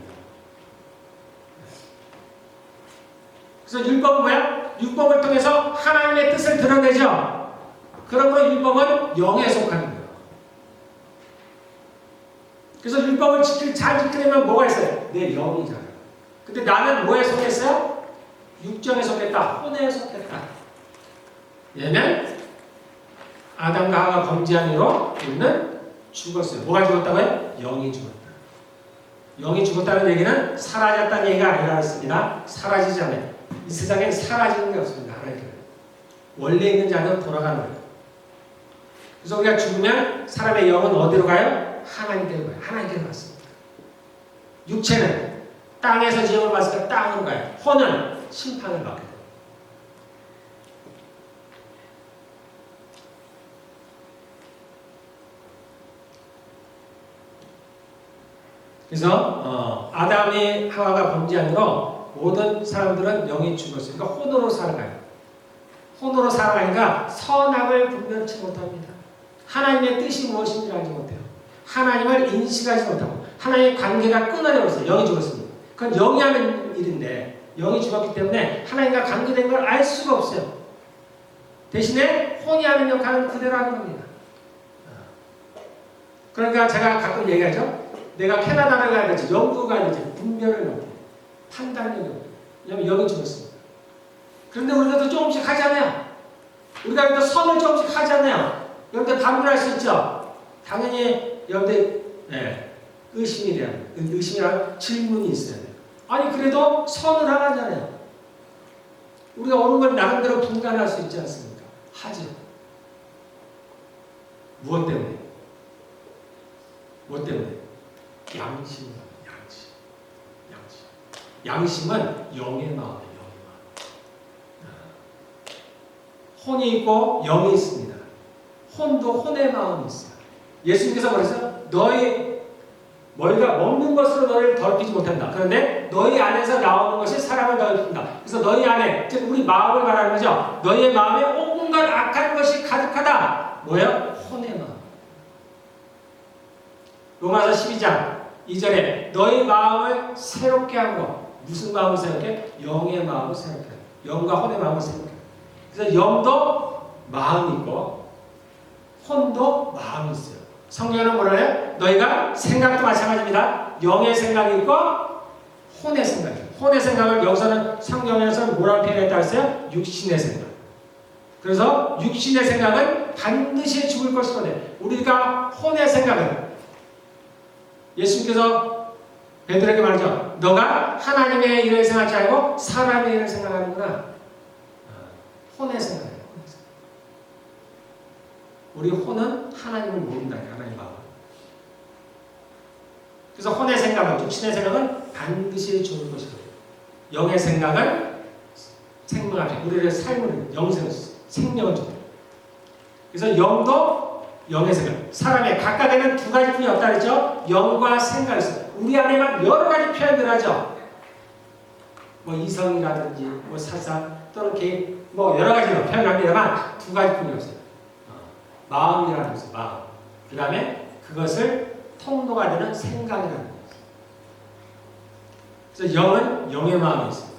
그래서 율법은 뭐야? 율법을 통해서 하나님의 뜻을 드러내죠. 그러므로 율법은 영에 속하는 거예요. 그래서 율법을 잘 지키려면 뭐가 있어요? 내 영이잖아요. 근데 나는 뭐에 속했어요? 육정에 속했다. 혼에 속했다. 얘는 아담과 하와가 범죄한 이유로 우리는 죽었어요. 뭐가 죽었다고요? 영이 죽었다. 영이 죽었다는 얘기는 사라졌다는 얘기가 아니라 했습니다. 사라지지 않아요. 이 세상에 사라지는 게 없습니다. 하나님께는. 원래 있는 자는 돌아가는 거예요. 그래서 우리가 죽으면 사람의 영은 어디로 가요? 하나님께로 가요. 하나님께로 갔습니다. 육체는 땅에서 지음을 받으니까 땅으로 가요. 혼은 심판을 받게 됩니다. 그래서 아담이 하와가 범죄한 후로 모든 사람들은 영이 죽었어요. 그러니까 혼으로 살아가요. 혼으로 살아가니까 선악을 분별치 못합니다. 하나님의 뜻이 무엇인지 알지 못해요. 하나님을 인식하지 못하고 하나님의 관계가 끊어져버렸어요. 영이 죽었습니다. 그건 영이 하는 일인데 영이 죽었기 때문에 하나님과 관계된 걸 알 수가 없어요. 대신에 혼이 하는 역할은 그대로 하는 겁니다. 그러니까 제가 가끔 얘기하죠. 내가 캐나다를 가야 될지 영국 가야 될지 분별을 못해요. 판단력이 없어요. 왜냐하면 영이 죽었습니다. 그런데 우리가 조금씩 하잖아요. 우리가 또 선을 조금씩 하잖아요. 여러분들 반문할 수 있죠? 당연히 여러분들 의심이란 질문이 있어야 돼요. 아니 그래도 선을 하잖아요. 우리가 옳은 걸 나름대로 분간할 수 있지 않습니까? 하죠. 무엇 때문에? 무엇 때문에? 양심은 영의 마음이에요. 혼이 있고 영이 있습니다. 혼도 혼의 마음이 있어요. 예수님께서 말했어요. 너희가 먹는 것으로 너희를 더럽히지 못한다. 그런데 너희 안에서 나오는 것이 사람을 더럽힌다. 그래서 너희 안에, 즉 우리 마음을 말하는 거죠. 너희의 마음에 온갖 악한 것이 가득하다. 뭐예요? 혼의 마음. 로마서 12장 2절에 너희 마음을 새롭게 하고, 무슨 마음을 새롭게? 영의 마음을 새롭게 하고, 영과 혼의 마음을 새롭게 하고. 그래서 영도 마음이 있고 혼도 마음이 있어요. 성경은 뭐라 해요? 너희가 생각도 마찬가지입니다. 영의 생각이 있고 혼의 생각이 있어요. 혼의 생각을 여기서는 성경에서는 뭐라고 표현했다고 했어요? 육신의 생각. 그래서 육신의 생각은 반드시 죽을 것이거든요. 우리가 혼의 생각은 예수님께서 베드로에게 말하죠. 너가 하나님의 일을 생각하지 않고 사람의 일을 생각하는구나. 혼의 생각이에요. 우리 혼은 하나님을 모른다. 하나님 마음. 그래서 혼의 생각은, 육신의 생각은 반드시 죽을 것이거든요. 영의 생각은 생명 앞에 우리의 삶을 생명을 줍니다. 그래서 영도 영의 생각, 사람의 각각에는 두 가지뿐이 없다 그랬죠. 영과 생각이 있어요. 우리 안에만 여러 가지 표현들 하죠. 뭐 이성이라든지 뭐 사상 또는 개인 뭐 여러 가지로 표현합니다만 두 가지뿐이 없어요. 마음이라는 것은 마음. 그 다음에 그것을 통로가 되는 생각이라는 거예요. 그래서 영은 영의 마음이 있어요.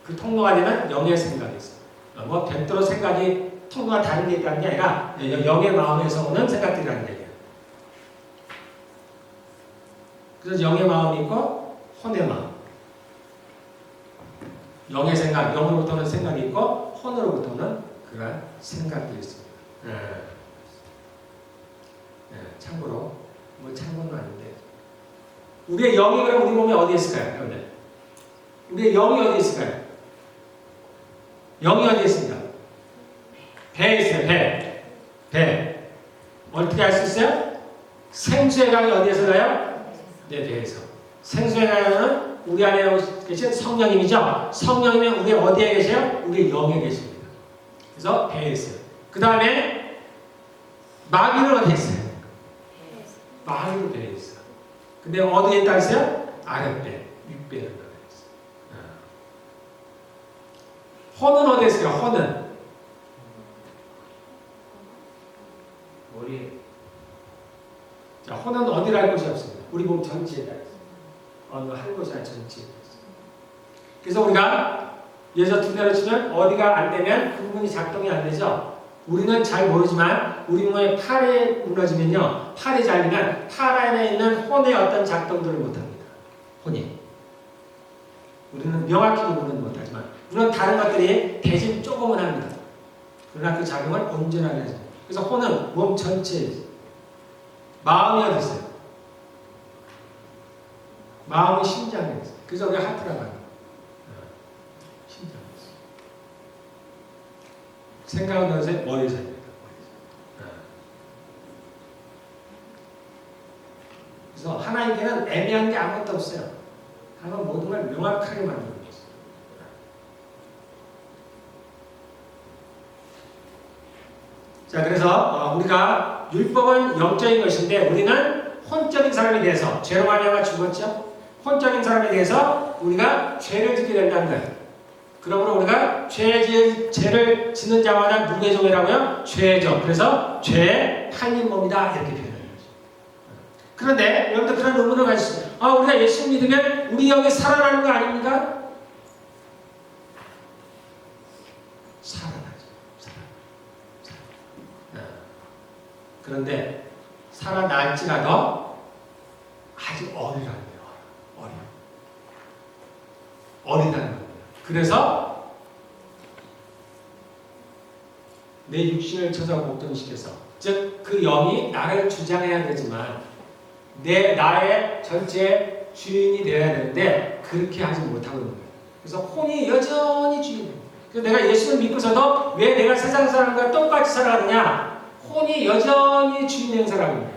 그 통로가 되는 영의 생각이 있어요. 뭐 별도로 생각이 통로가 다른 게 있다는 게 아니라 영의 마음에서 오는 생각들이라는 얘기예요. 그래서 영의 마음이 있고 혼의 마음. 영의 생각, 영으로부터는 생각이 있고 혼으로부터는 그런 생각들이 있습니다. 참고로 뭐 참고는 아닌데 우리의 영이 그럼 우리 몸에 어디에 있을까요? 여러분들? 우리의 영이 어디에 있을까요? 영이 어디에 있습니까? 배에 있어요. 배. 어떻게 알 수 있어요? 생수의 강이 어디에서 나요? 네, 배에서. 생수의 강은 우리 안에 계신 성령님이죠. 성령님은 우리 어디에 계세요? 우리 영에 계십니다. 그래서 배에 있어요. 그 다음에 마귀는 어디에 있어요? 마귀는 배에 있어요. 근데 어디에 있다 했어요? 아랫배, 윗배에 있어요. 혼은 어디에 있어요? 혼은 머리에. 자, 혼은 어디를 할 곳이 없습니다. 우리 몸 전체에 다 있어요. 어느 한 곳이 아니라 전체에 있어요. 그래서 우리가 예서 두 대로 치면 어디가 안 되면 그 부분이 작동이 안 되죠. 우리는 잘 모르지만 우리 몸의 팔이 무너지면요, 팔이 잘리면 팔 안에 있는 혼의 어떤 작동들을 못합니다. 혼이. 우리는 명확히 구분은 못하지만 물론 다른 것들이 대신 조금은 합니다. 그러나 그 작용을 온전하게 하죠. 그래서 혼은 몸 전체에 있어요. 마음이 어디 있어요? 마음이 심장에 있어요. 그래서 우리가 하트라고 합니다. 심장에 있어요. 생각은 어디서? 머리에서 합니다. 그래서 하나님께는 애매한 게 아무것도 없어요. 하나님은 모든 걸 명확하게 만드는 것이죠. 자, 그래서 우리가 율법은 영적인 것인데 우리는 혼적인 사람에 대해서 죄로 말미암아 죽었죠. 혼적인 사람에 대해서 우리가 죄를 짓게 된다는 거예요. 그러므로 우리가 죄를 짓는 자마다 누구의 종이라고요? 죄의 종. 그래서 죄의 팔린 몸이다 이렇게 표현하는 거죠. 그런데 여러분들 그런 의문을 가지시죠. 우리가 예수 믿으면 우리 영이 살아나는 거 아닙니까? 살아나죠. 그런데 살아날지라도 아직 어리다는 거예요. 어리다는 겁니다. 그래서 내 육신을 쳐서 목동시켜서 즉 그 영이 나를 주장해야 되지만 나의 전체 주인이 되어야 되는데 그렇게 하지 못하고 있는 거예요. 그래서 혼이 여전히 주인이에요. 그래서 내가 예수를 믿고서도 왜 내가 세상 사람과 똑같이 살아가느냐? 혼이 여전히 주인 행사라고.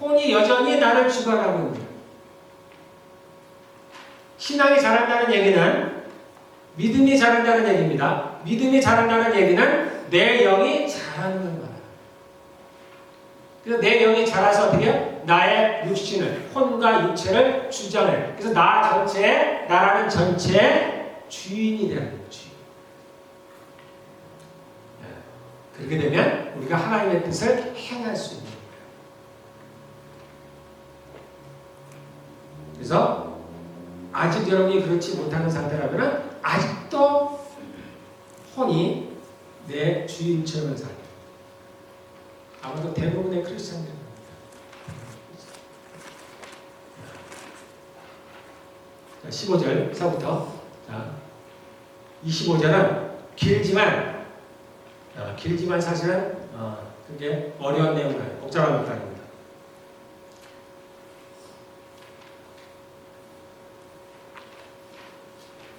혼이 여전히 나를 주관하고 있는 거예요. 신앙이 자란다는 얘기는 믿음이 자란다는 얘기입니다. 믿음이 자란다는 얘기는 내 영이 자라는 거예요. 그래서 내 영이 자라서 어떻게 해요? 나의 육신을, 혼과 육체를 주장해. 그래서 나라는 전체의 주인이 되는 거예요. 그렇게 되면 우리가 하나님의 뜻을 행할 수 있는 거예요. 그래서 아직 여러분이 그렇지 못하는 상태라면 아직도 혼이 내 주인처럼 살아요. 아마도 대부분의 크리스천들입니다. 15절서부터 25절은 길지만 사실은 그게 어려운 내용이에요. 복잡한 것들입니다.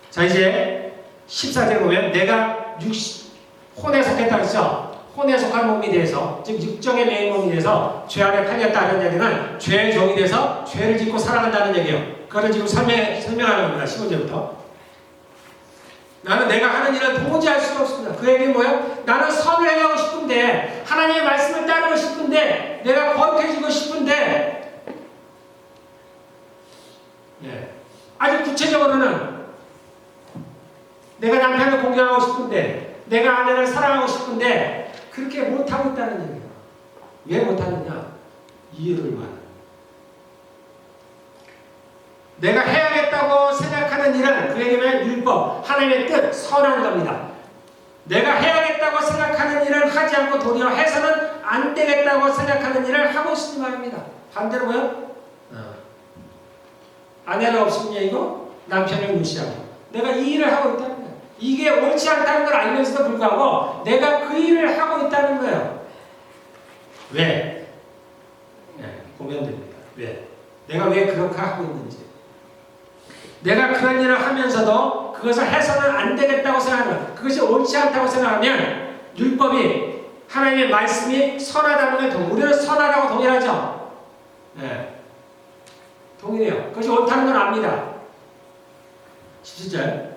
자, 이제 14절 보면 내가 혼에 속했다 그랬죠? 혼에 속한 몸이 돼서, 즉 육정의 매인 몸이 돼서 죄 아래 팔렸다는 얘기는 죄의 종이 돼서 죄를 짓고 살아간다는 얘기예요. 그거를 지금 설명하는 겁니다. 15절부터. 나는 내가 하는 일을 도무지 할 수가 없습니다. 그 얘기는 뭐예요? 나는 선을 행하고 싶은데, 하나님의 말씀을 따르고 싶은데, 내가 거룩해지고 싶은데, 아주 구체적으로는 내가 남편을 공경하고 싶은데, 내가 아내를 사랑하고 싶은데, 그렇게 못하고 있다는 얘기예요. 왜 못하느냐? 이유를 말합니다. 내가 해야겠다고 생각하는 일은 그 얘기는 율법, 하나님의 뜻, 선한 겁니다. 내가 해야겠다고 생각하는 일은 하지 않고 도리어 해서는 안 되겠다고 생각하는 일을 하고 있으니 말입니다. 반대로 뭐요? 아내를 없으면 얘기고 남편을 무시하고 내가 이 일을 하고 있다는 거예요. 이게 옳지 않다는 걸 알면서도 불구하고 내가 그 일을 하고 있다는 거예요. 왜? 보면 됩니다. 왜? 내가 왜 그렇게 하고 있는지. 내가 그런 일을 하면서도 그것을 해서는 안 되겠다고 생각하면, 그것이 옳지 않다고 생각하면 율법이, 하나님의 말씀이 선하다는 걸 우리는 선하다고 동일하죠? 동일해요. 그것이 옳다는 건 압니다. 17절.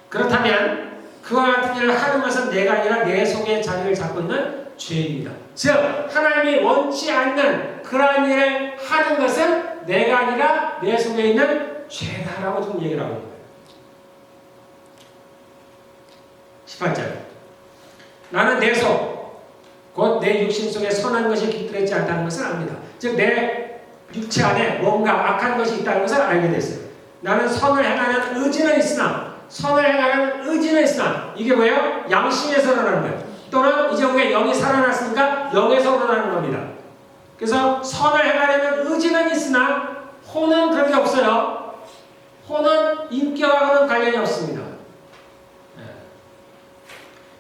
그렇다면 그와 같은 일을 하는 것은 내가 아니라 내 속에 자리를 잡고 있는 죄입니다. 즉 하나님이 원치 않는 그러한 일을 하는 것은 내가 아니라 내 속에 있는 죄다라고 좀 얘기를 하고 있는 거예요. 18절. 나는 내 속, 곧 내 육신 속에 선한 것이 깃들어있지 않다는 것을 압니다. 즉 내 육체 안에 뭔가 악한 것이 있다는 것을 알게 됐어요. 나는 선을 행하는 의지는 있으나, 이게 뭐예요? 양심에서 일어나는 거예요. 또는 이제 우리가 영이 살아났으니까 영에서 일어나는 겁니다. 그래서 선을 행하려는 의지는 있으나 혼은 그런 게 없어요. 혼은 인격하고는 관련이 없습니다.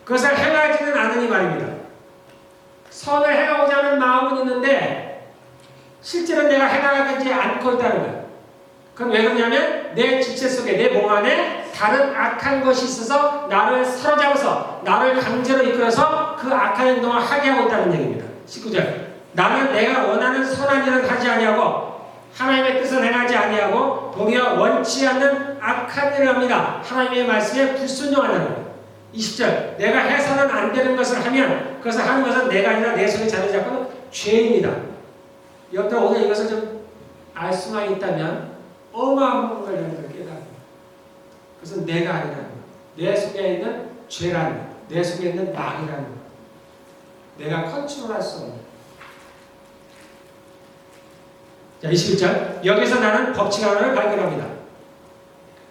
그것을 행하지는 않으니 말입니다. 선을 행하고자 하는 마음은 있는데 실제로 내가 행하지 않고 있다는 거예요. 그럼 왜 그러냐면 내 지체 속에, 내 몸 안에 다른 악한 것이 있어서 나를 사로잡아서 나를 강제로 이끌어서 그 악한 행동을 하게 하고 있다는 얘기입니다. 19절. 나는 내가 원하는 선한 일을 하지 아니하고 하나님의 뜻을 행하지 아니하고 도리어 원치 않는 악한 일을 합니다. 하나님의 말씀에 불순종하는 거예요. 20절 내가 해서는 안 되는 것을 하면 그것을 하는 것은 내가 아니라 내 손에 자리 잡고는 죄입니다. 여러분들 오늘 이것을 좀 알 수만 있다면 어마어마한 걸 여러분들 깨닫는 그것은 내가 아니라는 것, 내 속에 있는 죄라는 것, 내 속에 있는 마귀라는 것, 내가 컨트롤할 수 없는. 자, 21절 여기서 나는 법칙 하나를 발견합니다.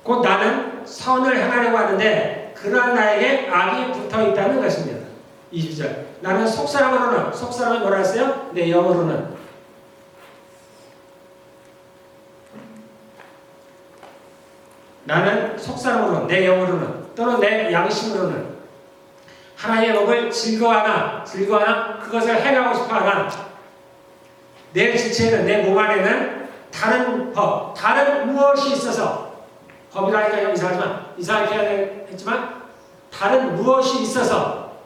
곧 나는 선을 행하려고 하는데 그러한 나에게 악이 붙어 있다는 것입니다. 20절 나는 속사람은 뭐라 했어요? 내 영으로는 나는 속사람으로 내 영으로는 또는 내 양심으로는 하나님의 법을 즐거워하나 그것을 행하고 싶어하나 내 지체에는 내 몸 안에는 다른 법, 다른 무엇이 있어서 법이라니까 좀 이상하게 했지만 다른 무엇이 있어서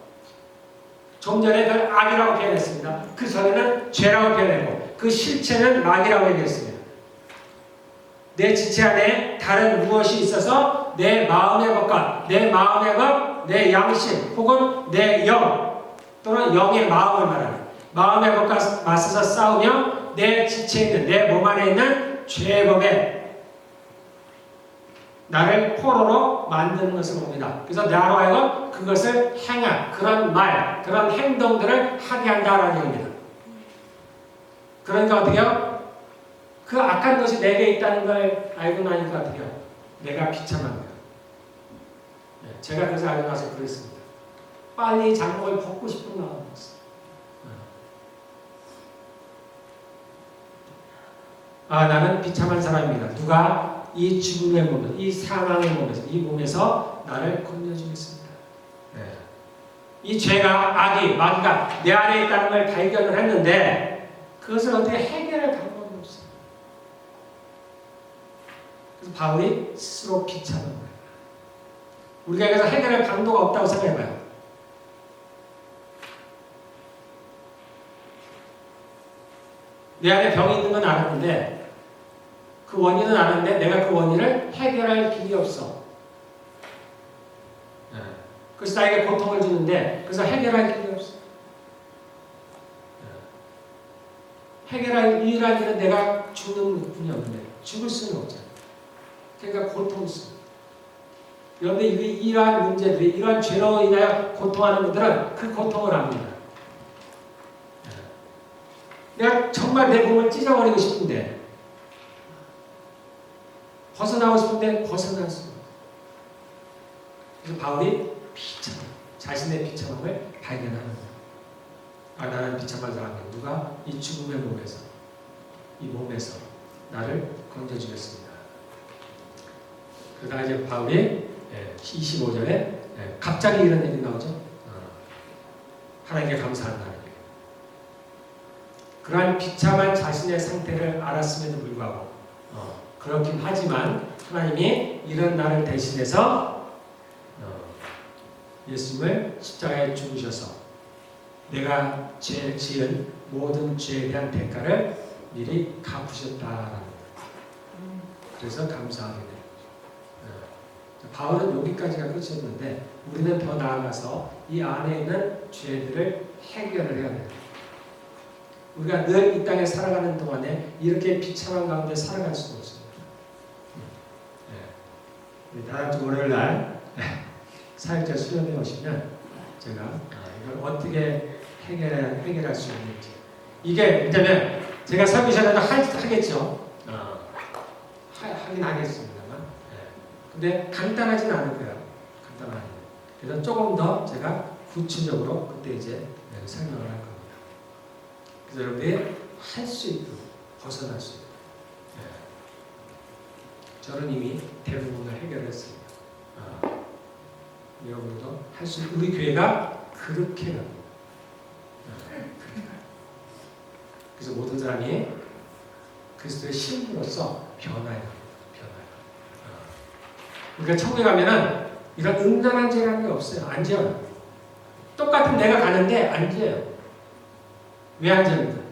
좀 전에 그 악이라고 표현했습니다. 그 전에는 죄라고 표현했고 그 실체는 마귀라고 얘기했습니다. 내 지체 안에 다른 무엇이 있어서 내 마음의 법과 내 마음의 법, 내 양심 혹은 내 영 또는 영의 마음을 말하는 마음의 법과 맞서서 싸우며 내 지체에 있는 내 몸 안에 있는 죄의 법에 나를 포로로 만드는 것을 봅니다. 그래서 나로 하여금 그것을 행한 그런 말, 그런 행동들을 하게 한다라는 얘기입니다. 그러니까 어떻게요? 그 악한 것이 내게 있다는 걸 알고 나니까 어떻게요? 내가 비참한 거예요. 제가 그래서 알고 나서 그랬습니다. 빨리 장목을 벗고 싶은 마음이었어요. 나는 비참한 사람입니다. 누가 이 죽음의 몸, 이 사망의 몸에서, 이 몸에서 나를 건져주겠습니다. 이 죄가, 악이, 마귀가 내 안에 있다는 걸 발견을 했는데 그것을 어떻게 해결할 방법이 없어요. 그래서 바울이 스스로 비참한 거예요. 우리가 여기서 해결할 방도가 없다고 생각해봐요. 내 안에 병이 있는 건 알았는데 그 원인은 아는데 내가 그 원인을 해결할 길이 없어. 그래서 나에게 고통을 주는데 그래서 해결할 길이 없어. 해결할 유일한 길은 내가 죽는 것뿐이 없는데 죽을 수는 없잖아. 그러니까 고통스러워. 그런데 이러한 문제들이 이러한 죄로 인하여 고통하는 분들은 그 고통을 압니다. 내가 정말 내 몸을 찢어버리고 싶은데 벗어나고 싶은데 벗어날 수 없어요. 그래서 바울이 자신의 비참함을 발견하는 거예요. 나는 비참한 사람이야. 누가 이 죽음의 몸에서 이 몸에서 나를 건져주겠습니다. 그러다가 이제 바울이 25절에 갑자기 이런 얘기 나오죠. 하나님께 감사한다는 얘기. 그러한 비참한 자신의 상태를 알았음에도 불구하고 그렇긴 하지만 하나님이 이런 나를 대신해서 예수님을 십자가에 죽으셔서 내가 지은 모든 죄에 대한 대가를 미리 갚으셨다라는 거예요. 그래서 감사하게 돼요. 바울은 여기까지가 끝이었는데 우리는 더 나아가서 이 안에 있는 죄들을 해결을 해야 돼요. 우리가 늘 이 땅에 살아가는 동안에 이렇게 비참한 가운데 살아갈 수가 없습니다. 다음 주 월요일 날 사역자 수련회 오시면 제가 이걸 어떻게 해결할 수 있는지 이게 왜냐면 제가 설교 시간에도 하겠죠. 하긴 하겠습니다만 근데 간단하진 않을 거예요. 간단하게. 그래서 조금 더 제가 구체적으로 그때 이제 설명을 할 겁니다. 그래서 여러분이 할 수 있도록 벗어날 수 있도록 저는 이미 대부분을 해결했습니다. 여러분도 할 수 있는 우리 교회가 그렇게 갑니다. 그래서 모든 사람이 그리스도의 신부로서 변화해요. 우리가 천국에 가면은 이런 음란한 죄라는 게 없어요. 안 지어요. 똑같은 내가 가는데 안 지어요. 왜 안 지어요?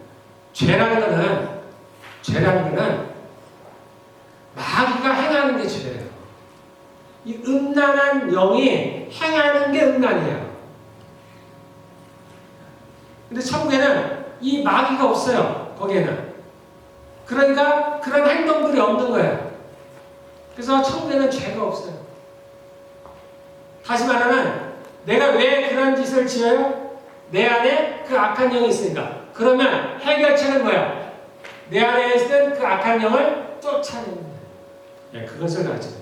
죄라는 거는 마귀가 행하는 게 죄예요. 이 음란한 영이 행하는 게 음란이에요. 근데 천국에는 이 마귀가 없어요. 거기에는. 그러니까 그런 행동들이 없는 거예요. 그래서 천국에는 죄가 없어요. 다시 말하면 내가 왜 그런 짓을 지어요? 내 안에 그 악한 영이 있으니까. 그러면 해결책은 뭐야? 내 안에 있는 그 악한 영을 쫓아내는 거예요. 네, 그것을 가르쳐.